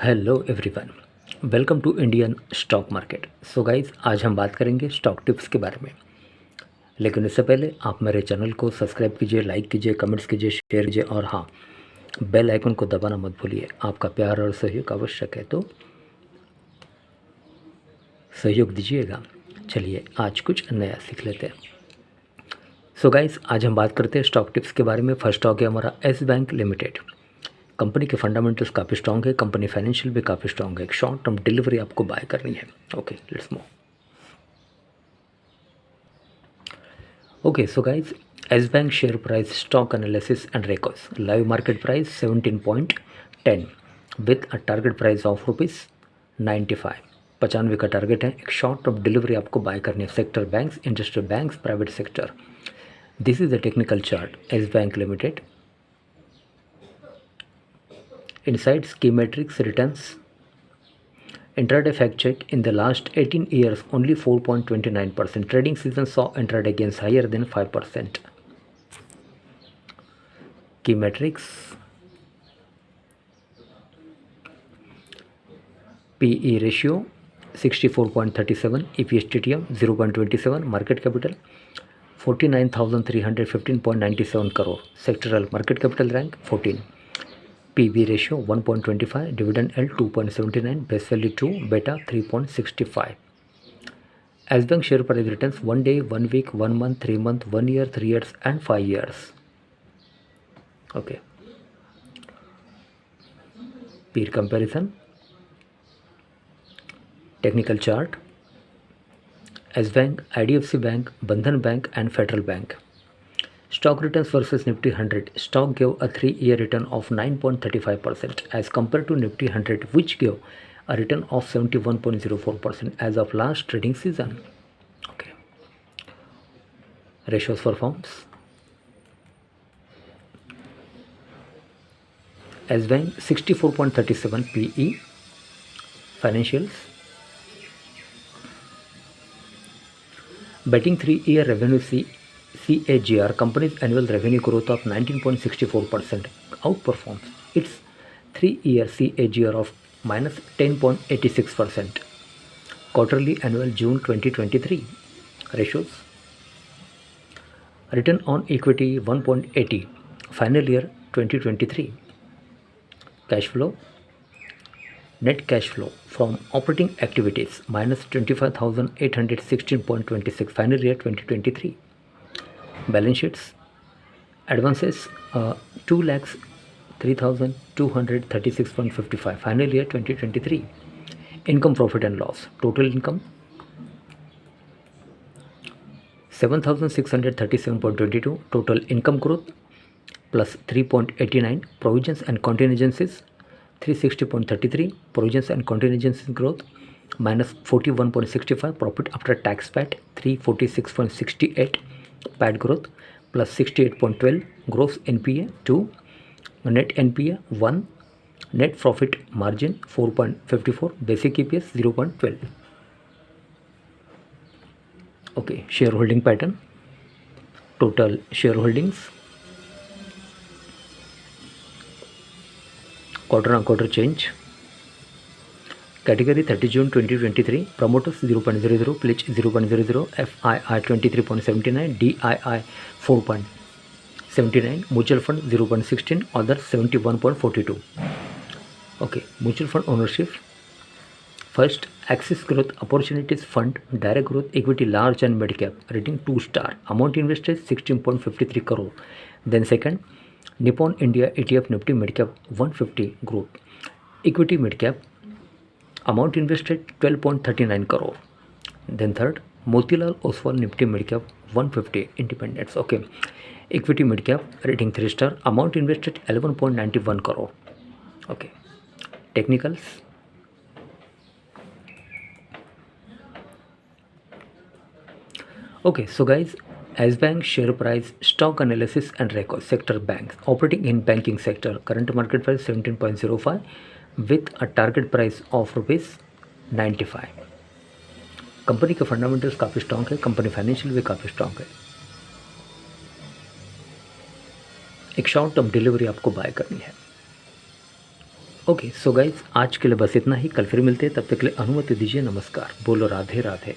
Hello everyone, welcome to Indian stock market. So guys, आज हम बात करेंगे स्टॉक टिप्स के बारे में। लेकिन इससे पहले आप मेरे चैनल को सब्सक्राइब कीजिए, लाइक कीजिए, कमेंट्स कीजिए, शेयर कीजिए और हाँ, बेल आइकन को दबाना मत भूलिए। आपका प्यार और सहयोग आवश्यक है, तो सहयोग दीजिएगा। चलिए आज कुछ नया सीख लेते हैं। सो गाइज, आज हम बात करते हैं स्टॉक टिप्स के बारे में। फर्स्ट स्टॉक है हमारा येस बैंक लिमिटेड। कंपनी के फंडामेंटल्स काफ़ी स्ट्रॉन्ग है, कंपनी फाइनेंशियल भी काफ़ी स्ट्रॉन्ग है। एक शॉर्ट टर्म डिलीवरी आपको बाय करनी है। Okay, let's move. Okay, so guys, S Bank share price stock analysis and records. Live market price 17.10 with a target price of rupees 95. 95 का target है। एक शॉर्ट टर्म डिलीवरी आपको buy करनी है। Sector banks, industrial banks, private sector. This is the technical chart Yes Bank Limited. Insights, key metrics, returns. Intraday fact check: in the last 18 years, only 4.29%. Trading season saw intraday gains higher than 5%. Key metrics: PE ratio 64.37, EPS TTM 0.27, market capital 49,315.97 crore, sectoral market capital rank 14, PB ratio 1.25, dividend yield 2.79, base value 2, beta 3.65. S Bank share price returns 1 day, 1 week, 1 month, 3 month, 1 year, 3 years and 5 years. Okay. Peer comparison. Technical chart. S Bank, IDFC Bank, Bandhan Bank and Federal Bank. Stock returns versus Nifty 100. Stock gave a 3-year return of 9.35% as compared to Nifty 100, which gave a return of 71.04% as of last trading season. Okay. Ratios for firms. S Bank 64.37 PE. Financials. Betting 3-year revenue CAGR, company's annual revenue growth of 19.64% outperforms its 3-year CAGR of minus 10.86%. Quarterly annual June 2023. Ratios: return on equity 1.80, final year 2023. Cash flow: net cash flow from operating activities minus 25,816.26, final year 2023. Balance sheets: advances 2,03,236.55, final year 2023. Income, profit and loss: total income 7,637.22, total income growth plus 3.89, provisions and contingencies 360.33, provisions and contingencies growth minus 41.65, profit after tax PAT 346.68, PAT growth plus 68.12, gross NPA 2, net NPA 1, net profit margin 4.54, basic EPS 0.12. Okay, shareholding pattern. Total shareholdings, quarter on quarter change. Category 30 June 2023, promoters 0.00, pledge 0.00, FII 23.79, DII 4.79, mutual fund 0.16, others 71.42. Okay, mutual fund ownership. First, Axis Growth Opportunities Fund, direct growth equity large and mid cap, rating 2 star, amount invested 16.53 crore. Then second, Nippon India ETF Nifty mid cap 150 group, equity mid cap, amount invested 12.39 crore. Then third, Motilal Oswal Nifty mid cap 150 independents. Okay, equity mid cap, rating 3 star, amount invested 11.91 crore. Okay, technicals. Okay, so guys, S Bank share price, stock analysis and records. Sector banks operating in banking sector, current market price 17.05 with a target price of rupees 95. Company के fundamentals काफ़ी strong है, company financial भी काफ़ी strong है। एक short term delivery आपको buy करनी है। ओके सो गाइज आज के लिए बस इतना ही। कल फिर मिलते हैं, तब तक के लिए अनुमति दीजिए। नमस्कार। बोलो राधे राधे।